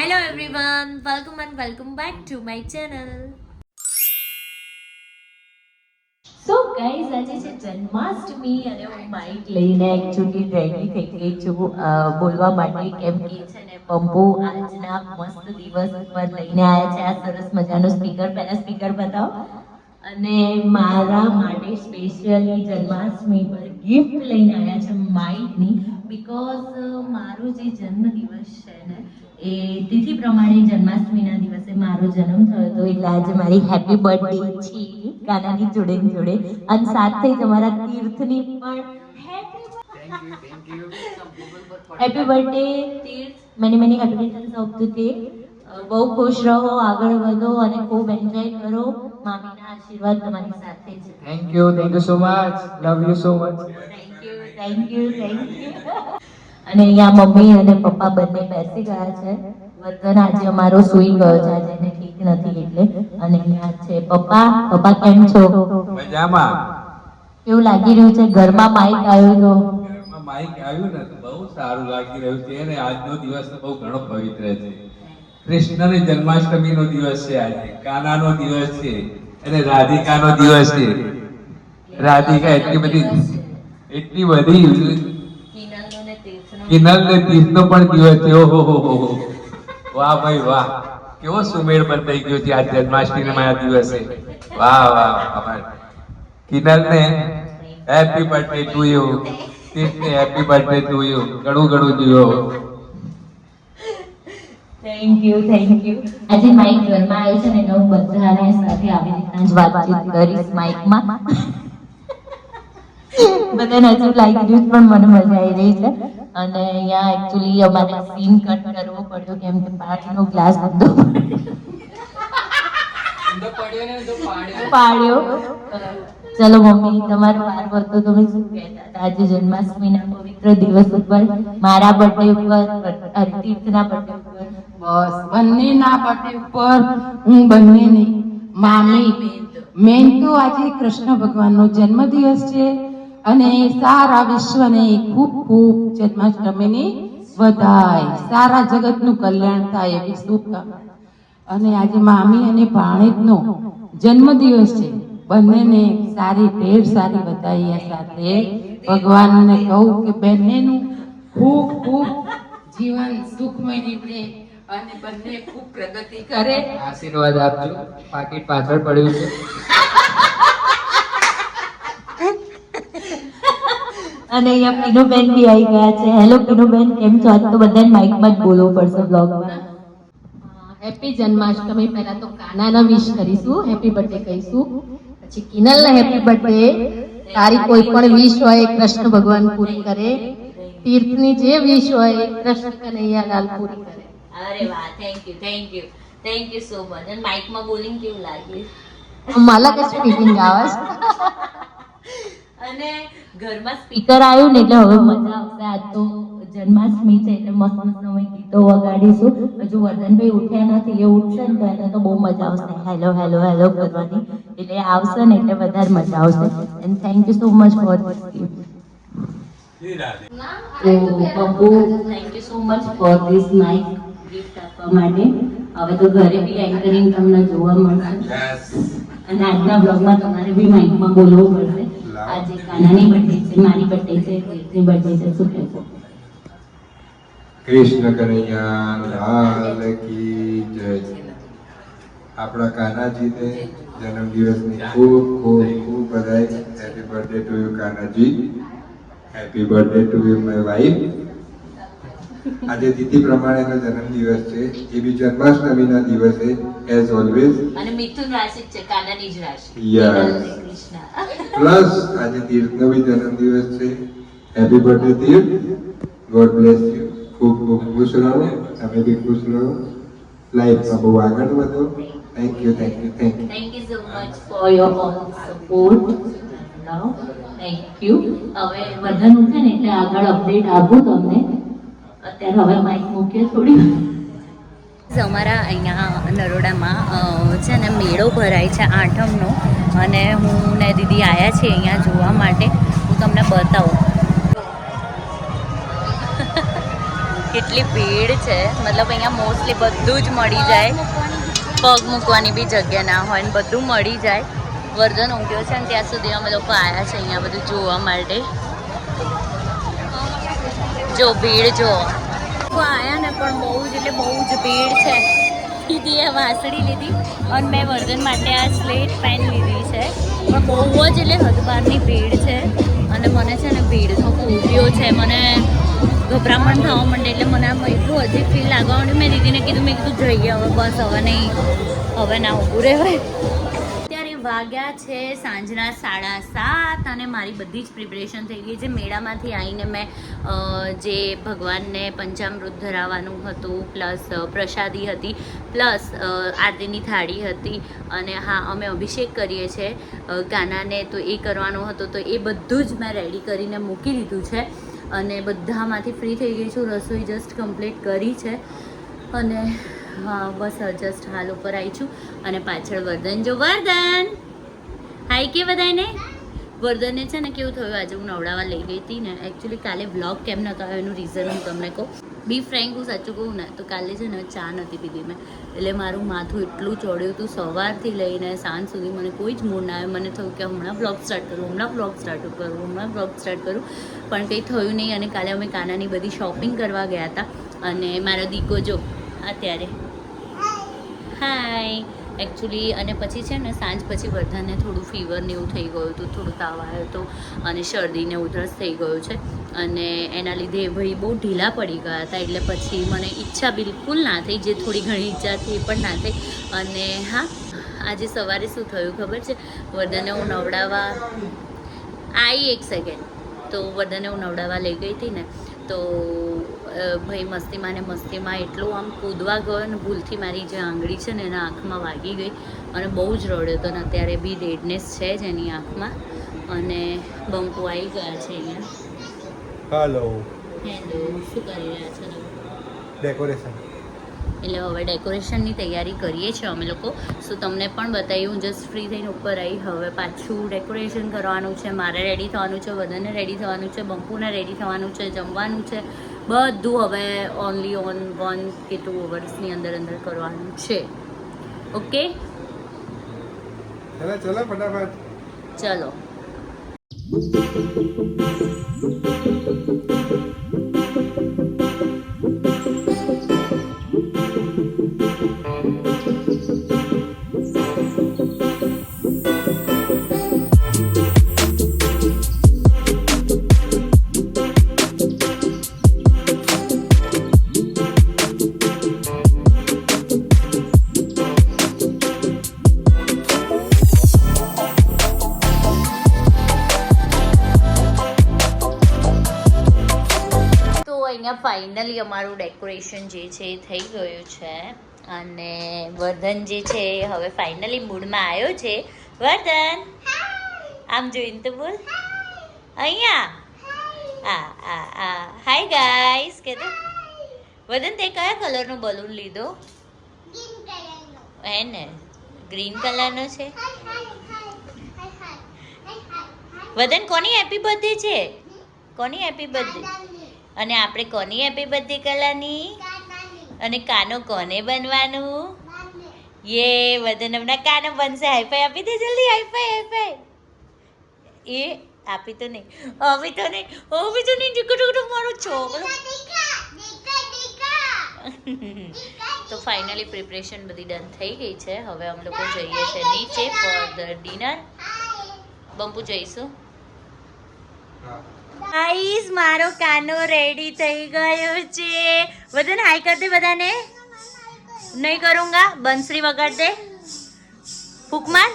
Hello everyone, welcome back to my channel. So guys, આજે છે જન્માષ્ટમી અને હું માઇક લઈને એકચ્યુઅલી રેડી થઈ ગઈ છું બોલવા માટે, કેમ કે છે ને પંપુ આજના મસ્ત દિવસ પર લઈને આવ્યા છે આ સરસ મજાનો સ્પીકર. પહેલા સ્પીકર બતાવો. અને મારા માટે સ્પેશિયલી જન્માષ્ટમી પર ગિફ્ટ લઈને આવ્યા છે માઇકની, બીકોઝ મારો જે જન્મદિવસ છે ને એ તિથિ પ્રમાણે જન્માષ્ટમીના દિવસે મારો જન્મ થયો હતો, એટલે આજે મારી હેપી બર્થડે છે ગાનાની જોડે જોડે, અને સાથે તમારા તીર્થની પણ happy birthday Tirth. Many happy returns of the day. બહુ ખુશ રહો, આગળ વધો અને ખૂબ એન્જોય કરો. મામીના આશીર્વાદ તમારી સાથે છે. Thank you so much, love you so much. Thank you. અને અહીંયા મમ્મી અને પપ્પા બંને બેસી ગયા છે. વર્ધન આજે અમારો સૂઈ ગયો છે, આજે એને ઠીક નથી એટલે. અને અહીંયા છે પપ્પા કેમ છો? મજામાં. કેવું લાગી રહ્યું છે? ઘરમાં માઇક આવ્યો તો માઇક આવ્યું ને તો બહુ સારું લાગી રહ્યું છે. અને આજનો દિવસ તો બહુ ઘણો પવિત્ર છે. કૃષ્ણની જન્માષ્ટમીનો દિવસ છે આજે, કાનાનો દિવસ છે અને રાધિકાનો દિવસ છે. રાધિકા એટલી બધી કિનલ ને તીર્થનો પણ દિવસ છે. ઓહો વાહ ભાઈ વાહ, કેવો સુમેળ બંધાઈ ગયો છે આજ જન્માષ્ટમીના દિવસે. વાહ. કિનલ ને હેપી બર્થડે ટુ યુ, તીર્થ ને હેપી બર્થડે ટુ યુ. ઘણું જીવો. Thank you. આજે માઇક ઘરમાં આવ્યો છે ને એટલે હું બધાને સાથે આવી રીતના જ વાતચીત કરીશ માઇકમાં. બધાને હજુ લાગી રહ્યું પણ મને મજા આવી રહી છે. અને અહીંયા એકચ્યુઅલી અમારે સીન કટ કરવો પડ્યો, કેમ કે પાણીનો ગ્લાસ બધો પાડ્યો. ચલો મમ્મી, તમારો વાર હતો, તમે શું કહેતા હતા આજે જન્માષ્ટમીના પવિત્ર દિવસ ઉપર, મારા બર્થડે ઉપર, તીર્થના બર્થડે ઉપર? બસ બંનેના બર્થડે ઉપર હું બંનેની મામી. મેન તો આજે કૃષ્ણ ભગવાનનો જન્મદિવસ છે અને સારા વિશ્વને ખૂબ જન્માષ્ટમીની વધાય, સારા જગતનું કલ્યાણ થાય એવી શુભકામના. અને આજે મામી અને ભાણેજનો જન્મદિવસ છે. બંનેને ઢેર સારી વધાઈ સાથે ભગવાનને કહું કે બંનેનું ખૂબ જીવન સુખમય નીવડે અને બંને ખૂબ પ્રગતિ કરે. આશીર્વાદ આપજો, પાકીટ પાછળ પડ્યું છે. અને અહીંયા પીનુબેન બી આવી ગયા છે. હેલો પીનુબેન, કેમ છો? આજ તો બધાને માઇકમાં જ બોલવું પડશે બ્લોગમાં. હેપી જન્માષ્ટમી. પહેલા તો કાનાને વિશ કરીશું, હેપી બર્થડે કહીશું, પછી કિનલને હેપી બર્થડે. તારી કોઈ પણ વિશ હોય કૃષ્ણ ભગવાન પૂરી કરે. તીર્થની જે વિશ હોય કૃષ્ણ કનૈયાલાલ પૂરી કરે. અરે વાહ, થેન્ક યુ સો મચ. અને માઇકમાં બોલિંગ કેવું લાગે? मला કે સ્પીકિંગ આવે છે. અને ઘરમાં સ્પીકર આવ્યું ને એટલે હવે મજા આવશે. આજ તો જન્માષ્ટમી છે એટલે મસ્ત અમે ગીતો વગાડીશું. હજુ વર્ધનભાઈ ઉઠ્યા નથી, એ ઉઠશે ને તો એને તો બહુ મજા આવશે. હેલો કરવાની, એટલે આવશે ને એટલે વધારે મજા આવશે. And thank you so much for this gift. તો Babu, thank you so much for this mic gift આપવા માટે. હવે તો ઘરે બી એન્કરિંગ તમને જોવા મળશે. અને આજના બ્લોગમાં તમારે બી માઇકમાં બોલવું પડશે. આજે કાનાની બર્થડે છે, મારી બર્થડે છે, તીર્થની બર્થડે છે. શું કહેશો? કૃષ્ણ કનૈયા લાલ કી જય. આપણા કાનાજીને જન્મદિવસની ખૂબ બધાઈ. Happy birthday to you Kanaji. Happy birthday to you my wife. આજે તિથિ પ્રમાણેનો જન્મદિવસ છે, એ બી જન્માષ્ટમીના દિવસે એઝ ઓલવેઝ. અને મિથુન રાશિ છે, કાનાની જ રાશિ. પ્લસ આજે તીર્થનો બી જન્મદિવસ છે. Happy birthday Tirth, god bless you. ખૂબ ખુશ રહો, તમે બી ખુશ રહો, લાઈફમાં બહુ આગળ વધો. Thank you so much for your all support. Thank you. હવે વર્ધન ઉઠે ને એટલે આગળ અપડેટ આપું તમને. અત્યારે હવે માઇક મૂકીએ થોડી. અમારા અહીંયા નરોડામાં છે ને મેળો ભરાય છે આઠમનો, અને હું ને દીદી આવ્યા છીએ અહીંયા જોવા માટે. હું તમને બતાવું કેટલી ભીડ છે. મતલબ અહીંયા મોસ્ટલી બધું જ મળી જાય, પગ મૂકવાની બી જગ્યા ના હોય ને બધું મળી જાય. વર્ધન ઊંઘ્યો છે ને ત્યાં સુધી અમે લોકો આવ્યા છે અહીંયા બધું જોવા માટે. જો ભીડ જો આવ્યા ને પણ બહુ જ એટલે બહુ જ ભીડ છે. દીદીએ વાસળી લીધી અને મેં વર્ધન માટે આ સ્લેટ પેન લીધી છે, પણ બહુ જ એટલે હદબારની ભીડ છે. અને મને છે ને ભીડનો ફોબિયો છે, મને ગભરામણ થવા માંડે એટલે મને આમ એટલું અજીબ ફીલ લાગવા માંડ્યું. મેં દીદીને કીધું, મેં કીધું જઈએ હવે, બસ હવે નહીં, હવે ના ઊભું રહેવાય. અત્યારે વાગ્યા છે સાંજના 7:30 અને મારી બધી જ પ્રિપરેશન થઈ ગઈ છે. મેળામાંથી આવીને મેં જે ભગવાનને પંચામૃત ધરાવવાનું હતું, પ્લસ પ્રસાદી હતી, પ્લસ આરતીની થાળી હતી, અને હા અમે અભિષેક કરીએ છીએ કાનાને, તો એ કરવાનો હતો. તો એ બધું જ મેં રેડી કરીને મૂકી દીધું છે અને બધામાંથી ફ્રી થઈ ગઈ છું. રસોઈ જસ્ટ કમ્પ્લીટ કરી છે અને હા બસ જસ્ટ હાલ ઉપર આવી છું. અને પાછળ વર્ધન જો, વર્ધન હાય કે બધાને. વર્ધનને છે ને કેવું થયું, આજે હું નવડાવવા લઈ ગઈ હતી ને, એકચ્યુઅલી કાલે વ્લોગ કેમ નહોતો આવ્યો એનું રીઝન હું તમને કહું. બી ફ્રેન્ક હું સાચું કહું ને તો કાલે છે ને ચા નથી પીધી મેં, એટલે મારું માથું એટલું ચોડ્યું હતું સવારથી લઈને સાંજ સુધી. મને કોઈ જ મૂડ ના આવ્યો. મને થયું કે હમણાં બ્લોગ સ્ટાર્ટ કરું, હમણાં બ્લોગ સ્ટાર્ટ કરું, હમણાં બ્લોગ સ્ટાર્ટ કરું, પણ કંઈ થયું નહીં. અને કાલે અમે કાનાની બધી શોપિંગ કરવા ગયા હતા અને મારો દીકો જો અત્યારે હાય એકચ્યુઅલી. અને પછી છે ને સાંજ પછી વર્ધનને થોડું ફીવર ને એવું થઈ ગયું હતું, થોડું તાવ આવ્યો હતો અને શરદીને ઉધરસ થઈ ગયું છે. અને એના લીધે ભાઈ બહુ ઢીલા પડી ગયા હતા. એટલે પછી મને ઈચ્છા બિલકુલ ના થઈ, જે થોડી ઘણી ઈચ્છા થઈ એ પણ ના થઈ. અને હા આજે સવારે શું થયું ખબર છે, વર્ધનને હું નવડાવવા આવી, એક સેકન્ડ, તો વર્ધનને હું નવડાવવા લઈ ગઈ હતી ને, તો ભાઈ મસ્તીમાં ને મસ્તીમાં એટલું આમ કૂદવા ગયો ને ભૂલથી મારી જે આંગળી છે ને એના આંખમાં વાગી ગઈ અને બહુ જ રડ્યો હતો. ને અત્યારે બી રેડનેસ છે જ એની આંખમાં. અને બંકુ આવી ગયા છે અહીંયા. હેલો. હેલો, શું કરી રહ્યા છો તમે? ડેકોરેશન. એટલે હવે ડેકોરેશનની તૈયારી કરીએ છીએ અમે લોકો. શું તમને પણ બતાવ્યું, જસ્ટ ફ્રી થઈને ઉપર આવી. હવે પાછું ડેકોરેશન કરવાનું છે, મારે રેડી થવાનું છે, બધાને રેડી થવાનું છે, બંપુને રેડી થવાનું છે, જમવાનું છે, બધું હવે ઓનલી ઓન 1 કે 2 અવર્સની અંદર કરવાનું છે. ઓકે ચલો ચલો ફટાફટ. ચલો. ફાઇનલી અમારું ડેકોરેશન જે છે એ થઈ ગયું છે અને વર્ધન જે છે એ હવે ફાઇનલી મૂડમાં આવ્યો છે. વર્ધન આમ જોઈને તો બોલ, અહીંયા હાય ગાઈસ કે તો. વર્ધન તે કયા કલરનો બલૂન લીધો? હે ને ગ્રીન કલરનો છે. વર્ધન કોની હેપી બર્થડે છે? કોની હેપી બર્થડે? અને આપણે કોની હેપી બર્થડે કરવાની? અને કાનો કોને બનવાનું? યે વર્ધન હમણાં કાનો બનશે. હાઈફાઈ આપી દે જલ્દી, હાઈફાઈ. એ આપી તો નહીં દીકરો મારો છોકરો. તો ફાઇનલી પ્રિપરેશન બધી ડન થઈ ગઈ છે. હવે અમે લોકો જઈએ છીએ નીચે ફોર ધ ડિનર. બંપુ જઈશું. ગાઈસ મારો કાનો રેડી થઈ ગયો છે. બધાને હાઈ કર દે. બધાને નહીં કरूंगा. બંસરી વગાડ દે. ફૂક માર.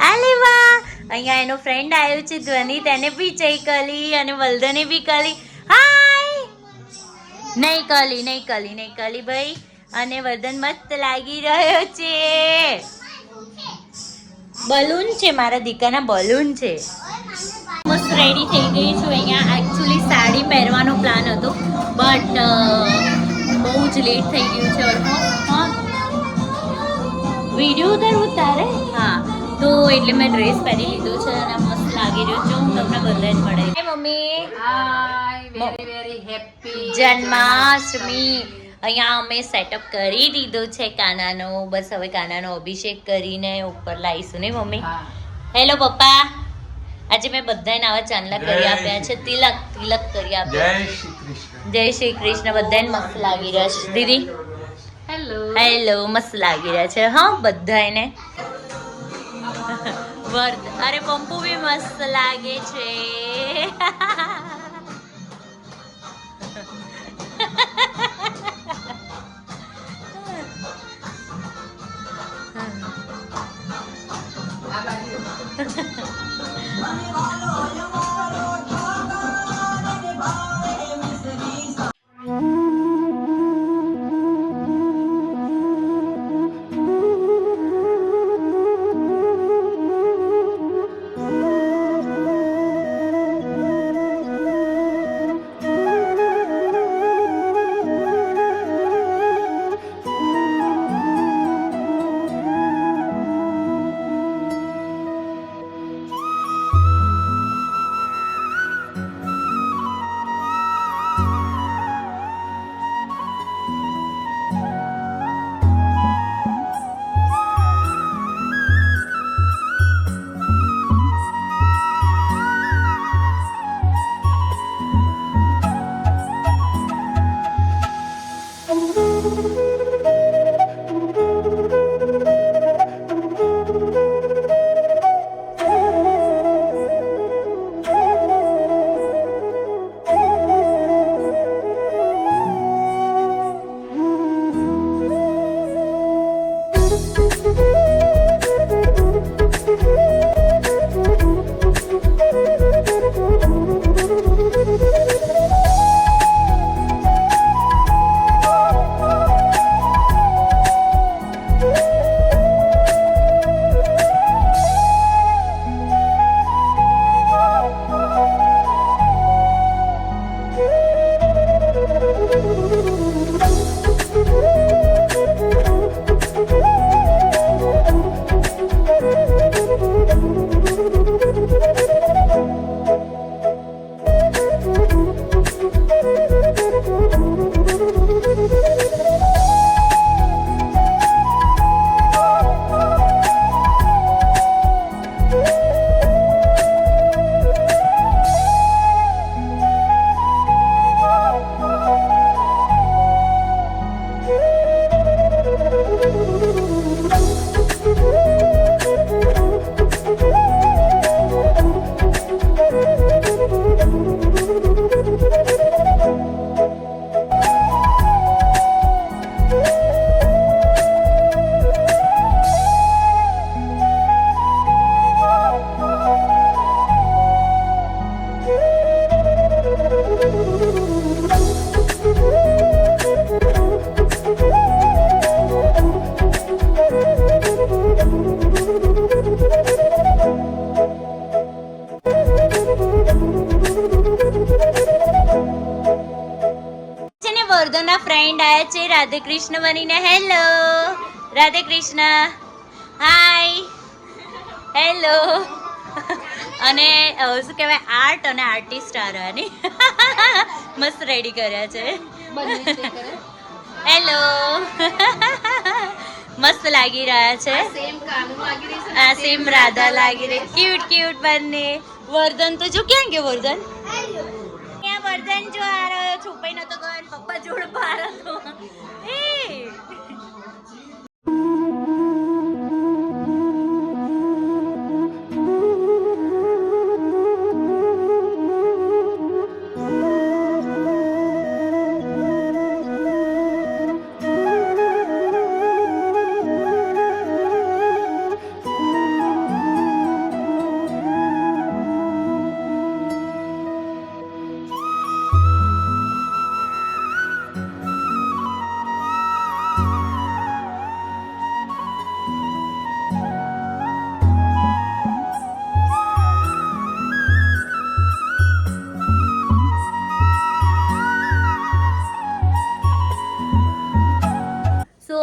આલે વાહ, અહીંયા એનો ફ્રેન્ડ આવ્યો છે ધ્વનિ, તેને બી જઈ કલી અને વલ્દને બી કલી. હાય. નહીં કલી ભાઈ. અને વર્ધન મસ્ત લાગી રહ્યો છે. બલૂન છે, મારા દીકરાના બલૂન છે. મસ્ત રેડી થઈ ગઈ છું. અહીંયા એકચ્યુઅલી સાડી પહેરવાનો પ્લાન હતો બટ બહુ જ લેટ થઈ ગયું છે. હા વિડીયો ઉતારે હા, તો એટલે મેં ડ્રેસ પહેરી લીધો છે અને મસ્ત લાગી રહ્યો છે. હું તમને બધાને મળે. મમ્મી હાય, વેરી વેરી હેપી જન્માષ્ટમી. અહીંયા અમે સેટઅપ કરી દીધું છે કાનાનો. બસ હવે કાનાનો અભિષેક કરીને ઉપર લાવીશું ને મમ્મી. હેલો પપ્પા. આજે મેં બધાને આવા ચાંદલા કરી આપ્યા છે. તિલક તિલક કરી આપ્યા. જય શ્રી કૃષ્ણ. બધાને મસ્ત લાગી રહ્યા છે દીદી. હેલો હેલો મસ્ત લાગી રહ્યા છે હા બધાને. વર્ત અરે પંપુ બી મસ્ત લાગે છે. વર્ધનના ફ્રેન્ડ આયા છે રાધે કૃષ્ણ બનીને. Hello Radhe Krishna. Hi hello. અને શું કહેવાય આર્ટ અને આર્ટિસ્ટ આરવાની મસ્ત રેડી કર્યા છે. હેલો. મસ્ત લાગી રહ્યા છે. આ સેમ રાધા લાગી રહી. ક્યુટ ક્યુટ બંને. વર્ધન તો જો ક્યાં ગયો વર્ધન? ત્યાં વર્ધન જો આ રહ્યો. છુપાઈ નતો ગયો પપ્પા જોડે બહાર હતો. એ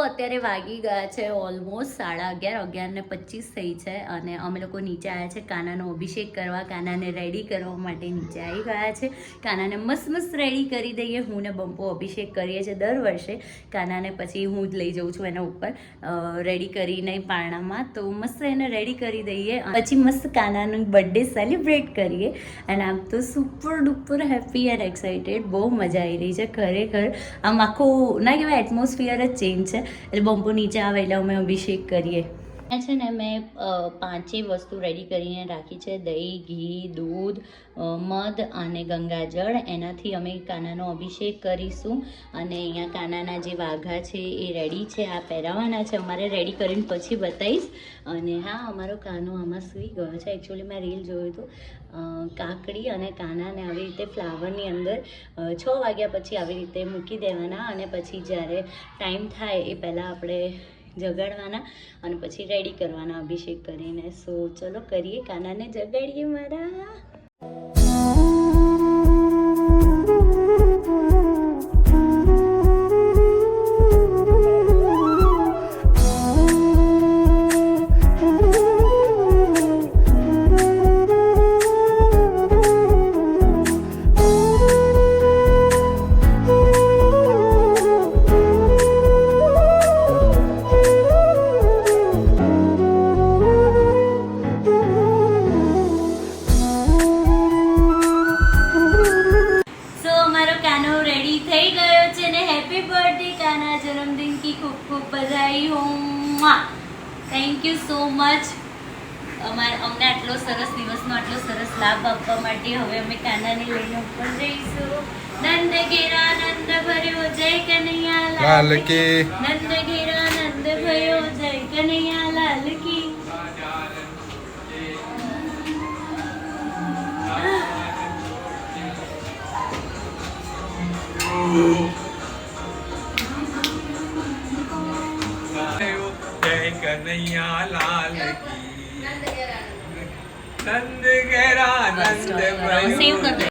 અત્યારે વાગી ગયા છે ઓલમોસ્ટ 11:30 થઈ છે અને અમે લોકો નીચે આવ્યા છે કાનાનો અભિષેક કરવા, કાનાને રેડી કરવા માટે નીચે આવી ગયા છે. કાનાને મસ્ત મસ્ત રેડી કરી દઈએ. હું ને બંપો અભિષેક કરીએ છીએ દર વર્ષે. કાનાને પછી હું જ લઈ જાઉં છું એના ઉપર રેડી કરીને પારણામાં, તો મસ્ત એને રેડી કરી દઈએ. પછી મસ્ત કાનાનો બર્થડે સેલિબ્રેટ કરીએ. અને આમ તો super duper happy and excited, બહુ મજા આવી રહી છે ખરેખર. આમ આખું ના કહેવાય એટમોસ્ફિયર જ ચેન્જ છે. એટલે બંપો નીચે આવે એટલે અમે અભિષેક કરીએ. આ છે ને મેં 5 વસ્તુ રેડી કરીને રાખી છે: દહીં, ઘી, દૂધ, મધ અને ગંગાજળ. એનાથી અમે કાનાનો અભિષેક કરીશું. અને અહીંયા કાનાના જે વાઘા છે એ રેડી છે, આ પહેરાવાના છે અમારે. રેડી કરીને પછી બતાવીશ. અને હા, અમારો કાનો આમાં સૂઈ ગયો છે. એકચ્યુઅલી મેં રીલ જોયું હતું, કાકડી અને કાનાને આવી રીતે ફ્લાવરની અંદર 6 વાગ્યા પછી આવી રીતે મૂકી દેવાના અને પછી જ્યારે ટાઈમ થાય એ પહેલાં આપણે જગાડવાના અને પછી રેડી કરવાના અભિષેક કરીને. સો ચલો કરીએ, કાનાને જગાડીએ મારા. जन्मदिन की खूब खूब बधाई हो. થેન્ક યુ સો મચ અમને આટલો સરસ દિવસનો આટલો સરસ લાભ આપવા માટે. હવે અમે કાનાને લઈને ઉપર જઈશું. નંદ ઘેરા નંદ ભર્યો જય કનૈયા લાલ કી. નંદ ઘેરા નંદ ભર્યો જય કનૈયા લાલ કી. जय कन्हैया लाल की. नंद घेरा नंद भयो. सेव कर दो.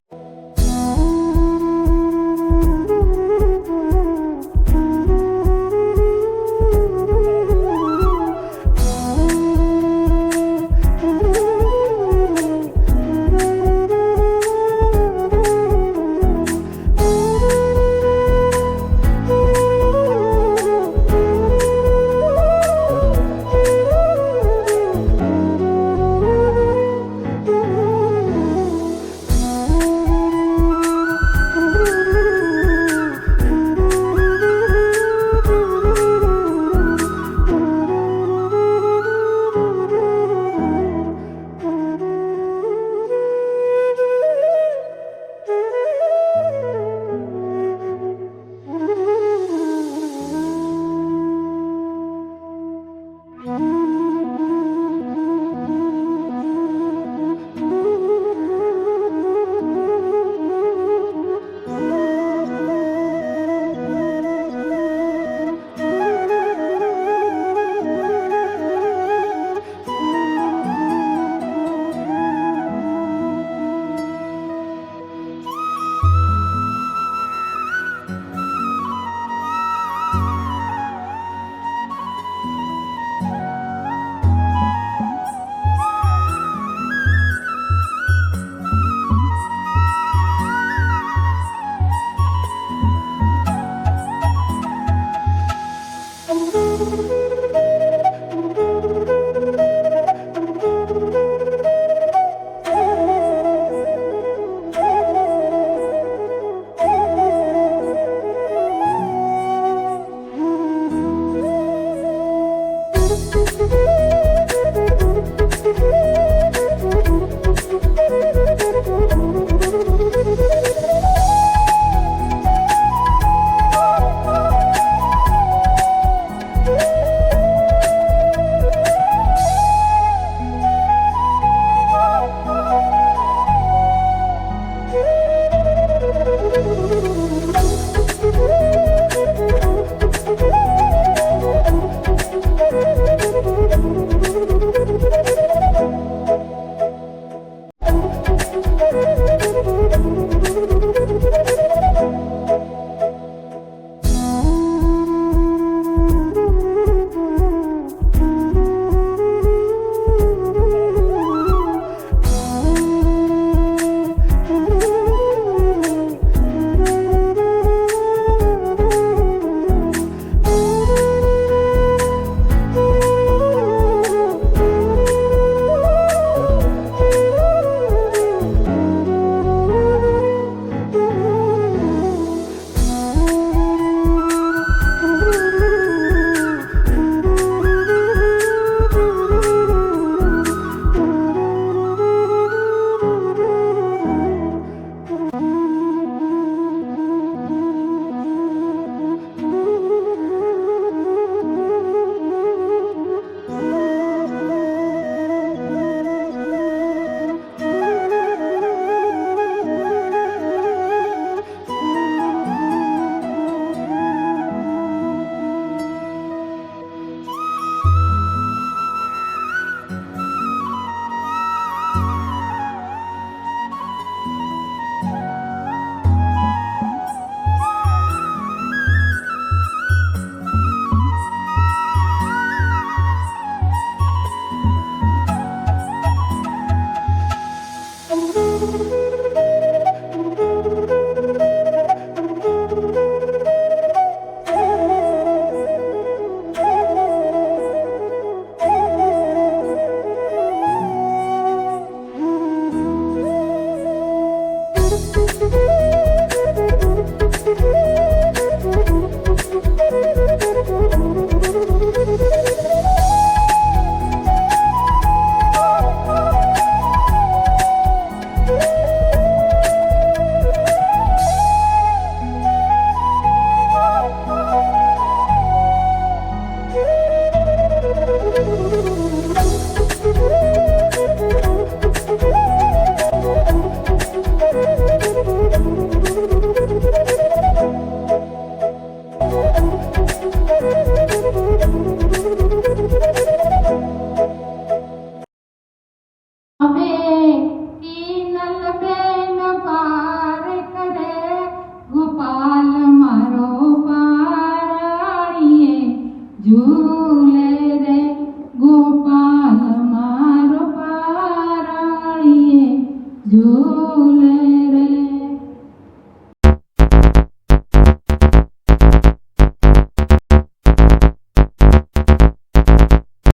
ઝૂલે